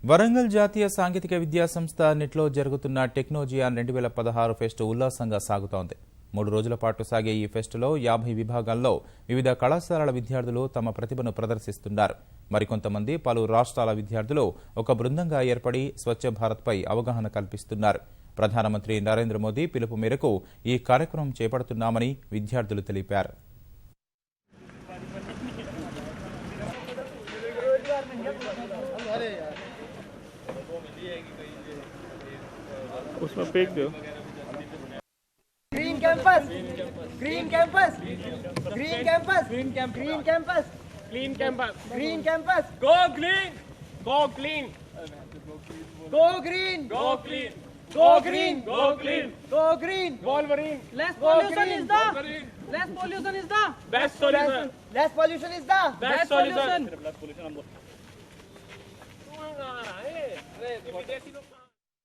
వరంగల్ జాతీయ సాంకేతిక విద్యా సంస్థ నెట్లో జరుగుతున్న టెక్నోజియాన్ 2016 ఫెస్ట్ ఉల్లాసంగా సాగుతోంది. 3 రోజుల పాటు సాగే ఈ ఫెస్టులో 50 విభాగాల్లో వివిధ కళాశాలల విద్యార్థులు తమ ప్రతిభను ప్రదర్శిస్తున్నారు. మరికొంతమంది పలు రాష్ట్రాల విద్యార్థులు ఒక బృందంగా ఏర్పడి స్వచ్ఛ భారత్పై అవగాహన కల్పిస్తున్నారు. ప్రధానమంత్రి నరేంద్ర మోదీ పిలుపు మేరకు ఈ కార్యక్రమం చేపడుతున్నామని విద్యార్థులు తెలిపారు. उसमें फेंक दो। Green campus, green campus, green campus, green campus, green campus, clean campus, green campus, go green, go clean, go green, go clean, go green, go clean, go green. Wolverine, Less pollution is the Wolverine, less pollution is the best solution, Less pollution is the best pollution. Solution.